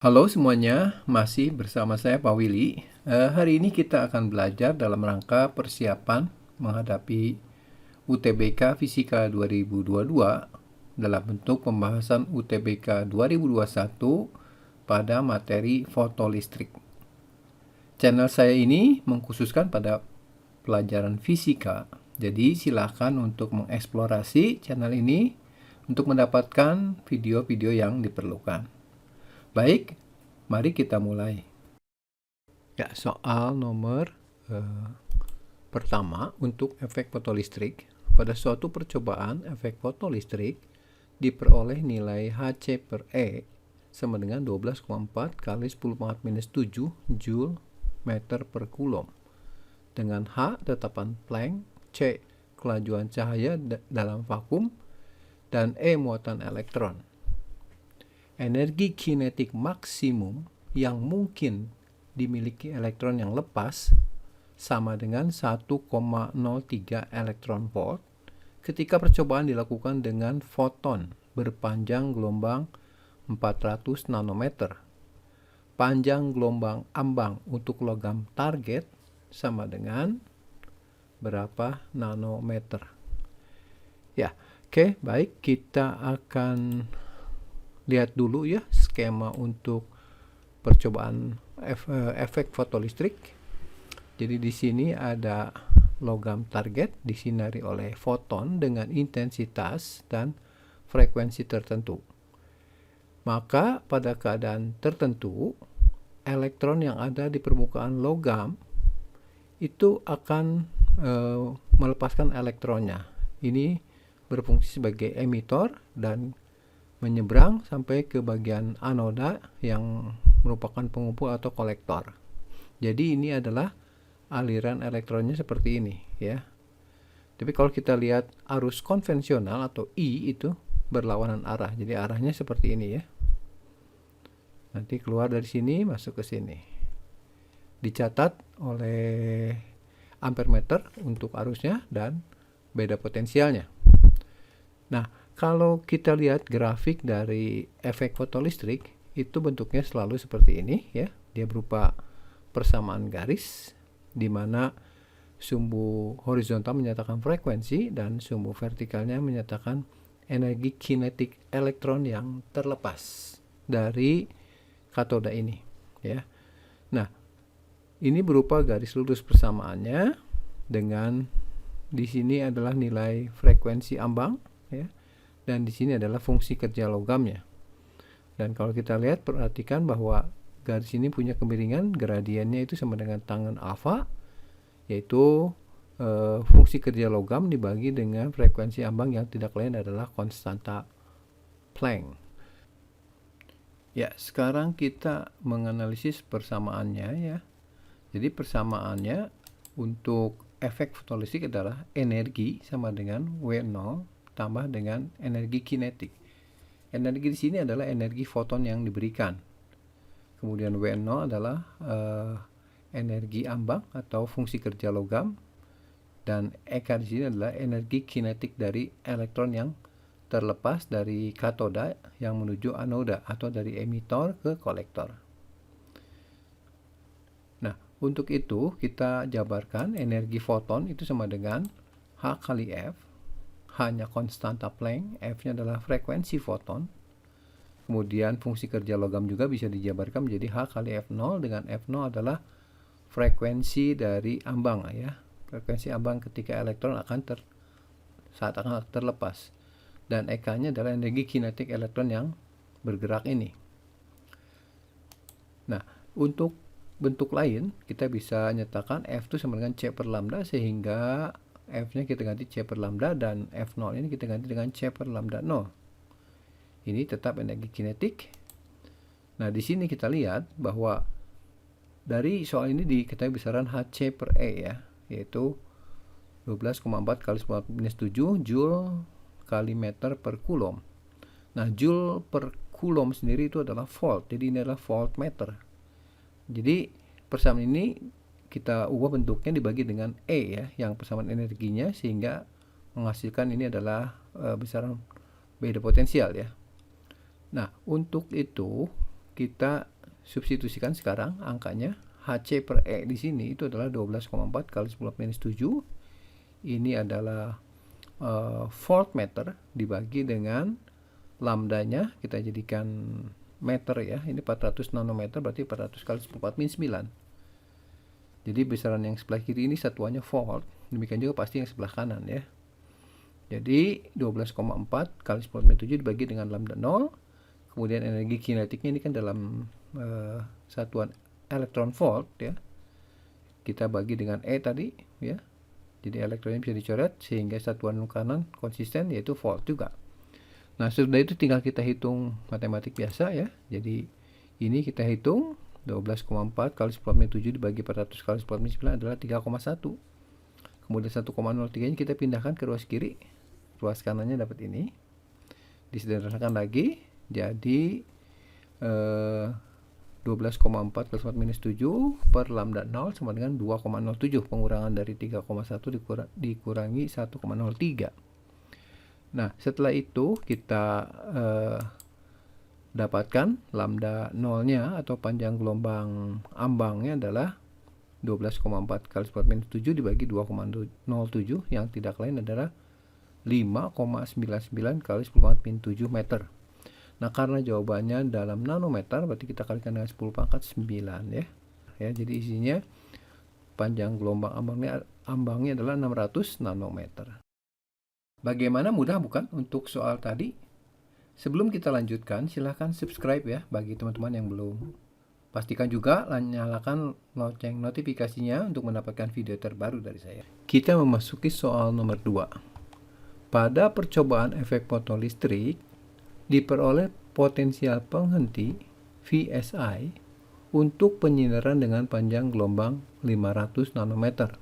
Halo semuanya, masih bersama saya Pak Willy. Hari ini kita akan belajar dalam rangka persiapan menghadapi UTBK Fisika 2022 dalam bentuk pembahasan UTBK 2021 pada materi fotolistrik. Channel saya ini mengkhususkan pada pelajaran fisika, jadi silakan untuk mengeksplorasi channel ini untuk mendapatkan video-video yang diperlukan. Baik, mari kita mulai. Ya, soal nomor pertama untuk efek fotolistrik. Pada suatu percobaan, efek fotolistrik diperoleh nilai Hc per E sama dengan 12,4 kali 10⁻⁻⁷ Joule meter per Coulomb. Dengan H tetapan Planck, C kelajuan cahaya dalam vakum, dan E muatan elektron. Energi kinetik maksimum yang mungkin dimiliki elektron yang lepas sama dengan 1,03 elektron volt ketika percobaan dilakukan dengan foton berpanjang gelombang 400 nanometer. Panjang gelombang ambang untuk logam target sama dengan berapa nanometer. Ya, oke, baik, kita akan lihat dulu ya skema untuk percobaan efek fotolistrik. Jadi di sini ada logam target disinari oleh foton dengan intensitas dan frekuensi tertentu. Maka pada keadaan tertentu, elektron yang ada di permukaan logam itu akan melepaskan elektronnya. Ini berfungsi sebagai emitor dan menyeberang sampai ke bagian anoda yang merupakan pengumpul atau kolektor. Jadi ini adalah aliran elektronnya seperti ini ya. Tapi kalau kita lihat arus konvensional atau I itu berlawanan arah. Jadi arahnya seperti ini ya. Nanti keluar dari sini masuk ke sini. Dicatat oleh ampermeter untuk arusnya dan beda potensialnya. Nah, kalau kita lihat grafik dari efek fotolistrik, itu bentuknya selalu seperti ini ya. Dia berupa persamaan garis di mana sumbu horizontal menyatakan frekuensi dan sumbu vertikalnya menyatakan energi kinetik elektron yang terlepas dari katoda ini ya. Nah, ini berupa garis lurus persamaannya dengan di sini adalah nilai frekuensi ambang ya. Dan di sini adalah fungsi kerja logamnya. Dan kalau kita lihat, perhatikan bahwa garis ini punya kemiringan, gradiennya itu sama dengan tangen alfa, yaitu fungsi kerja logam dibagi dengan frekuensi ambang yang tidak lain adalah konstanta Planck. Ya, sekarang kita menganalisis persamaannya ya. Jadi persamaannya untuk efek fotolistrik adalah energi sama dengan W0 tambah dengan energi kinetik. Energi di sini adalah energi foton yang diberikan. Kemudian W0 adalah energi ambang atau fungsi kerja logam, dan EK di sini adalah energi kinetik dari elektron yang terlepas dari katoda yang menuju anoda atau dari emitor ke kolektor. Nah, untuk itu kita jabarkan energi foton itu sama dengan H kali F. Hanya konstanta Planck, F-nya adalah frekuensi foton. Kemudian fungsi kerja logam juga bisa dijabarkan menjadi H kali F0, dengan F0 adalah frekuensi dari ambang ya. Frekuensi ambang ketika elektron saat akan terlepas. Dan EK-nya adalah energi kinetik elektron yang bergerak ini. Nah, untuk bentuk lain kita bisa nyatakan F itu sama dengan C per lambda, sehingga F-nya kita ganti C per lambda dan F0 ini kita ganti dengan C per lambda 0. Ini tetap energi kinetik. Nah, di sini kita lihat bahwa dari soal ini diketahui besaran Hc per E ya, yaitu 12,4 kali 10⁻⁷ Joule kali meter per Coulomb. Nah, Joule per Coulomb sendiri itu adalah volt. Jadi ini adalah voltmeter. Jadi persamaan ini kita ubah bentuknya dibagi dengan E ya, yang persamaan energinya, sehingga menghasilkan ini adalah besaran beda potensial ya. Nah, untuk itu kita substitusikan sekarang angkanya. Hc per E di sini itu adalah 12,4 kali 10⁻⁷. Ini adalah voltmeter dibagi dengan lambdanya kita jadikan meter ya. Ini 400 nanometer berarti 400 kali 10⁻⁹. Jadi besaran yang sebelah kiri ini satuannya volt. Demikian juga pasti yang sebelah kanan ya. Jadi 12,4 kali 10⁻⁷ dibagi dengan lambda 0. Kemudian energi kinetiknya ini kan dalam satuan elektron volt ya. Kita bagi dengan E tadi ya. Jadi elektronnya bisa dicoret sehingga satuan kanan konsisten yaitu volt juga. Nah, sudah itu tinggal kita hitung matematik biasa ya. Jadi ini kita hitung 12,4 kali 10⁻⁷ dibagi 400 kali 10⁻⁹ adalah 3,1. Kemudian 1,03 ini kita pindahkan ke ruas kiri. Ruas kanannya dapat ini. Disederhanakan lagi jadi 12,4 kali 10⁻⁷ per lambda 0 sama dengan 2,07. Pengurangan dari 3,1 dikurangi 1,03. Nah, setelah itu kita dapatkan lambda 0-nya atau panjang gelombang ambangnya adalah 12,4 kali 10⁻⁷ dibagi 2,07 yang tidak lain adalah 5,99 kali 10⁻⁷ meter. Nah, karena jawabannya dalam nanometer, berarti kita kalikan dengan 10⁻⁹ ya. Ya, jadi isinya panjang gelombang ambangnya adalah 600 nanometer. Bagaimana mudah bukan untuk soal tadi? Sebelum kita lanjutkan, silahkan subscribe ya bagi teman-teman yang belum. Pastikan juga nyalakan lonceng notifikasinya untuk mendapatkan video terbaru dari saya. Kita memasuki soal nomor 2. Pada percobaan efek fotolistrik, diperoleh potensial penghenti VSI untuk penyinaran dengan panjang gelombang 500 nanometer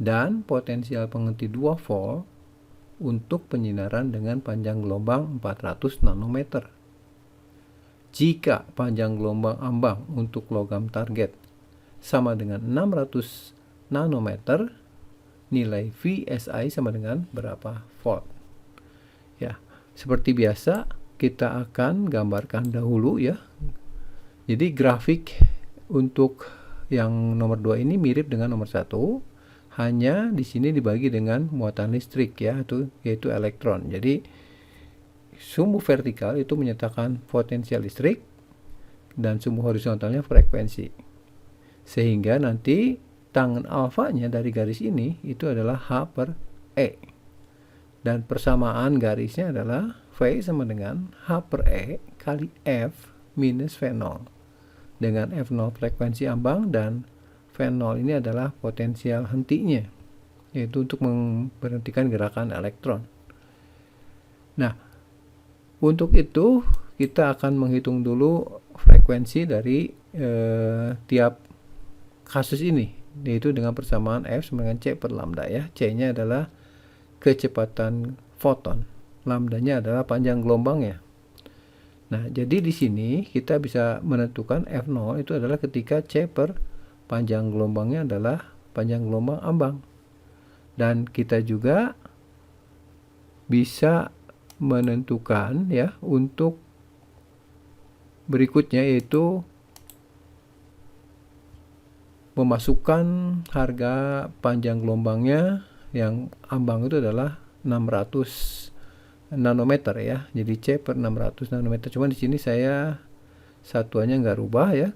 dan potensial penghenti 2 volt untuk penyinaran dengan panjang gelombang 400 nanometer. Jika panjang gelombang ambang untuk logam target sama dengan 600 nanometer, nilai VSI sama dengan berapa volt? Ya, seperti biasa kita akan gambarkan dahulu ya. Jadi grafik untuk yang nomor 2 ini mirip dengan nomor 1, hanya di sini dibagi dengan muatan listrik ya, yaitu elektron. Jadi sumbu vertikal itu menyatakan potensial listrik dan sumbu horizontalnya frekuensi. Sehingga nanti tangen alfanya dari garis ini itu adalah H per E. Dan persamaan garisnya adalah V sama dengan H per E kali F minus V0. Dengan F0 frekuensi ambang dan V0 ini adalah potensial hentinya, yaitu untuk memberhentikan gerakan elektron. Nah, untuk itu kita akan menghitung dulu frekuensi dari tiap kasus ini, yaitu dengan persamaan F sama dengan C per lambda ya. C-nya adalah kecepatan foton, lambdanya adalah panjang gelombangnya. Nah, jadi di sini kita bisa menentukan F0 itu adalah ketika C per panjang gelombangnya adalah panjang gelombang ambang. Dan kita juga bisa menentukan ya untuk berikutnya, yaitu memasukkan harga panjang gelombangnya yang ambang itu adalah 600 nanometer ya. Jadi C per 600 nanometer. Cuman di sini saya satuannya nggak rubah ya.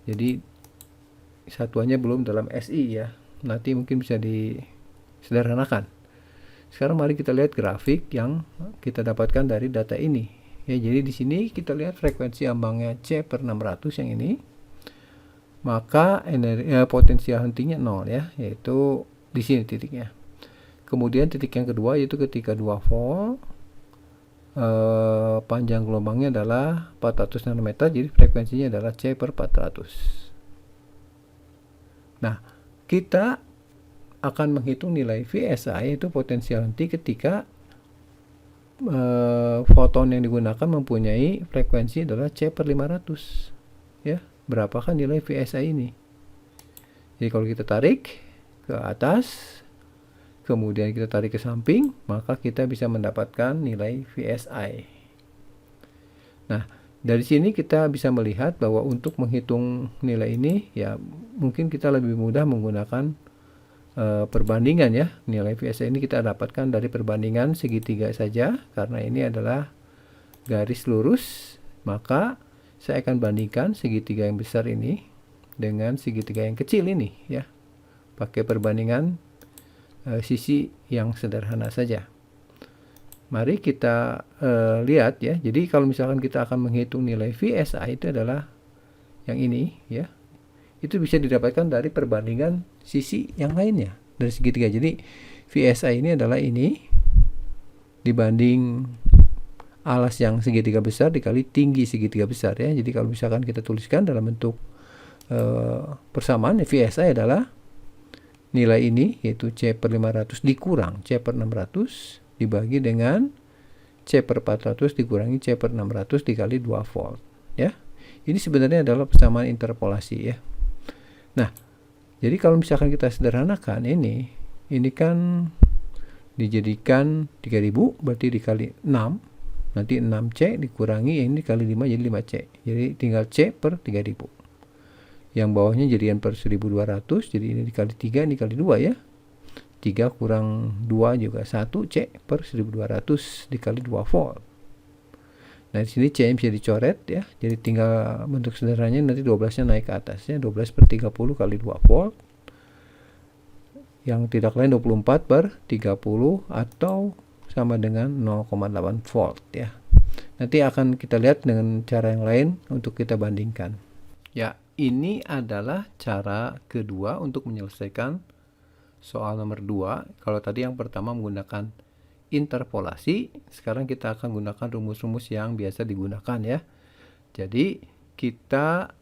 Jadi satuannya belum dalam SI ya. Nanti mungkin bisa disederhanakan. Sekarang mari kita lihat grafik yang kita dapatkan dari data ini. Ya, jadi di sini kita lihat frekuensi ambangnya C per 600 yang ini. Maka potensial hentinya 0 ya, yaitu di sini titiknya. Kemudian titik yang kedua yaitu ketika 2 volt, panjang gelombangnya adalah 400 nanometer, jadi frekuensinya adalah C per 400. Nah, kita akan menghitung nilai VSI, yaitu potensial henti ketika foton yang digunakan mempunyai frekuensi adalah C per 500 ya. Berapakah nilai VSI ini? Jadi kalau kita tarik ke atas, kemudian kita tarik ke samping, maka kita bisa mendapatkan nilai VSI. Nah, Dari sini kita bisa melihat bahwa untuk menghitung nilai ini ya mungkin kita lebih mudah menggunakan perbandingan ya. Nilai VSI ini kita dapatkan dari perbandingan segitiga saja, karena ini adalah garis lurus, maka saya akan bandingkan segitiga yang besar ini dengan segitiga yang kecil ini ya, pakai perbandingan sisi yang sederhana saja. Mari kita lihat ya. Jadi kalau misalkan kita akan menghitung nilai VSI itu adalah yang ini ya. Itu bisa didapatkan dari perbandingan sisi yang lainnya dari segitiga. Jadi VSI ini adalah ini dibanding alas yang segitiga besar dikali tinggi segitiga besar ya. Jadi kalau misalkan kita tuliskan dalam bentuk persamaan, VSI adalah nilai ini yaitu C per 500 dikurang C per 600 dibagi dengan C per 400 dikurangi C per 600 dikali 2 volt ya. Ini sebenarnya adalah persamaan interpolasi ya. Nah, jadi kalau misalkan kita sederhanakan ini kan dijadikan 3000 berarti dikali 6, nanti 6C dikurangi ini dikali 5 jadi 5C. Jadi tinggal C per 3000. Yang bawahnya jadian per 1200, jadi ini dikali 3 ini dikali 2 ya. 3 kurang 2 juga 1 C per 1200 dikali 2 volt. Nah, di sini C bisa dicoret ya. Jadi tinggal bentuk sederhananya nanti 12-nya naik ke atasnya, 12 per 30 kali 2 volt. Yang tidak lain 24 per 30 atau sama dengan 0,8 volt ya. Nanti akan kita lihat dengan cara yang lain untuk kita bandingkan. Ya, ini adalah cara kedua untuk menyelesaikan soal nomor 2. Kalau tadi yang pertama menggunakan interpolasi, sekarang kita akan gunakan rumus-rumus yang biasa digunakan ya. Jadi kita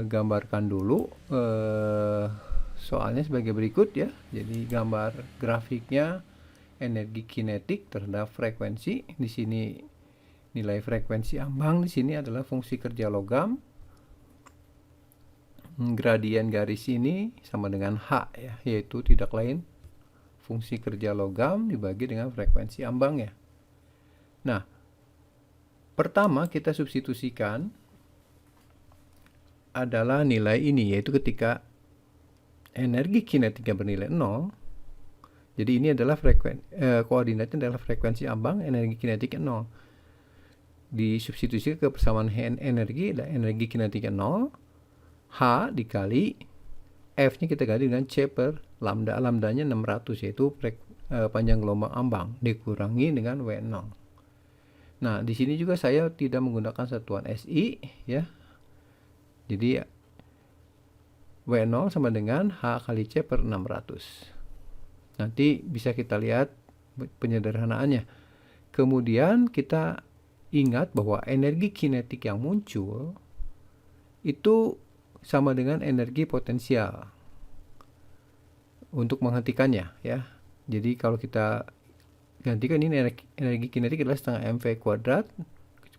gambarkan dulu soalnya sebagai berikut ya. Jadi gambar grafiknya energi kinetik terhadap frekuensi. Di sini nilai frekuensi ambang, di sini adalah fungsi kerja logam. Gradien garis ini sama dengan H ya, yaitu tidak lain fungsi kerja logam dibagi dengan frekuensi ambang ya. Nah, pertama kita substitusikan adalah nilai ini, yaitu ketika energi kinetiknya bernilai 0. Jadi ini adalah koordinatnya adalah frekuensi ambang, energi kinetiknya 0. Disubstitusi ke persamaan energi, dan energi kinetiknya 0. H dikali F-nya kita ganti dengan C per lambda. Lambdanya 600 yaitu panjang gelombang ambang dikurangi dengan W0. Nah, di sini juga saya tidak menggunakan satuan SI ya. Jadi W0 sama dengan H kali C per 600. Nanti bisa kita lihat penyederhanaannya. Kemudian kita ingat bahwa energi kinetik yang muncul itu sama dengan energi potensial untuk menghentikannya ya. Jadi kalau kita gantikan ini energi kinetik adalah setengah mv kuadrat,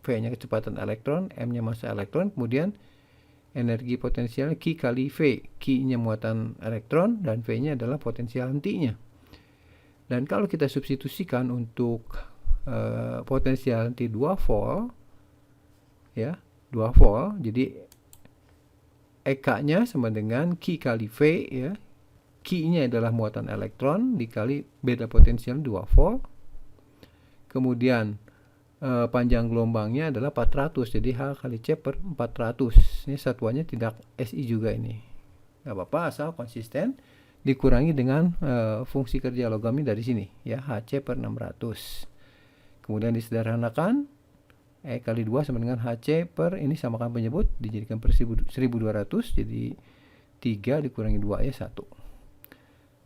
V-nya kecepatan elektron, M-nya massa elektron, kemudian energi potensialnya Q kali V, Q-nya muatan elektron dan V-nya adalah potensial hentinya. Dan kalau kita substitusikan untuk potensial henti 2 volt ya, 2 volt, jadi EK-nya sama dengan Q kali V ya. Q-nya adalah muatan elektron dikali beda potensial 2 volt. Kemudian panjang gelombangnya adalah 400, jadi H kali C per 400. Ini satuannya tidak SI juga ini. Gak apa-apa, asal konsisten. Dikurangi dengan fungsi kerja logamnya dari sini ya, HC per 600. Kemudian disederhanakan, E kali 2 sama dengan HC per, ini samakan penyebut, dijadikan per 1200, jadi 3 dikurangi 2 ya 1.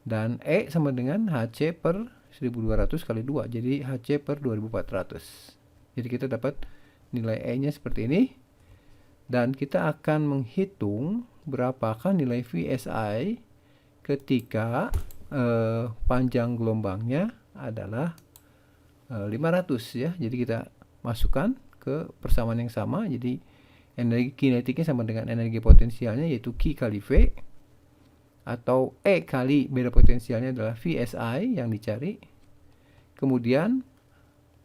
Dan E sama dengan HC per 1200 kali 2, jadi HC per 2400. Jadi kita dapat nilai E-nya seperti ini. Dan kita akan menghitung berapakah nilai VSI ketika panjang gelombangnya adalah 500 ya. Jadi kita masukkan ke persamaan yang sama, jadi energi kinetiknya sama dengan energi potensialnya yaitu Q kali V, atau E kali beda potensialnya adalah VSI yang dicari. Kemudian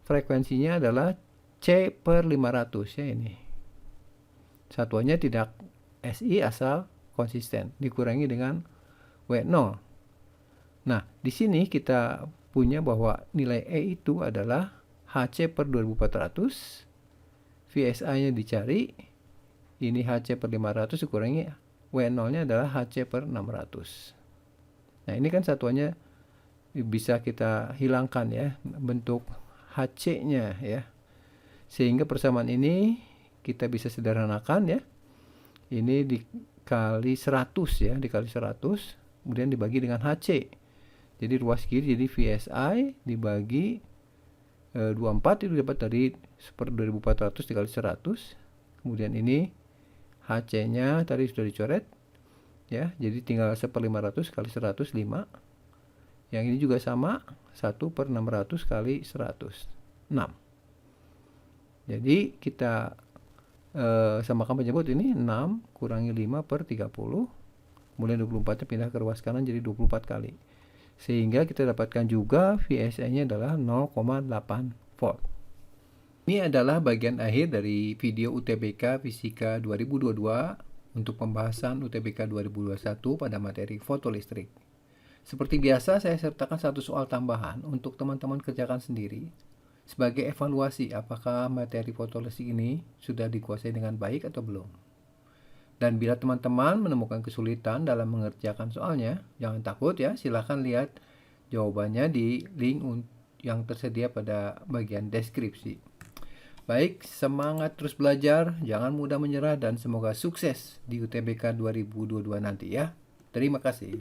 frekuensinya adalah C per 500 ya ini. satuannya tidak SI asal konsisten, dikurangi dengan W0. Nah, di sini kita punya bahwa nilai E itu adalah HC per 2400, VSI-nya dicari, ini HC per 500 dikurangi W0-nya adalah HC per 600. Nah, ini kan satuannya bisa kita hilangkan ya, bentuk HC-nya ya. Sehingga persamaan ini kita bisa sederhanakan ya. Ini dikali 100 ya, dikali 100, kemudian dibagi dengan HC. Jadi ruas kiri jadi VSI dibagi 24 itu dapat dari per 2400 dikali 100. Kemudian ini HC-nya tadi sudah dicoret ya, jadi tinggal 1/500 kali 100, 5. Yang ini juga sama, 1/600 kali 100, 6. Jadi kita samakan penyebut ini 6 kurangi 5/30, kemudian 24-nya pindah ke ruas kanan jadi 24 kali. Sehingga kita dapatkan juga VSI-nya adalah 0,8 volt. Ini adalah bagian akhir dari video UTBK Fisika 2022 untuk pembahasan UTBK 2021 pada materi fotolistrik. Seperti biasa, saya sertakan satu soal tambahan untuk teman-teman kerjakan sendiri sebagai evaluasi apakah materi fotolistrik ini sudah dikuasai dengan baik atau belum. Dan bila teman-teman menemukan kesulitan dalam mengerjakan soalnya, jangan takut ya, silahkan lihat jawabannya di link yang tersedia pada bagian deskripsi. Baik, semangat terus belajar, jangan mudah menyerah, dan semoga sukses di UTBK 2022 nanti ya. Terima kasih.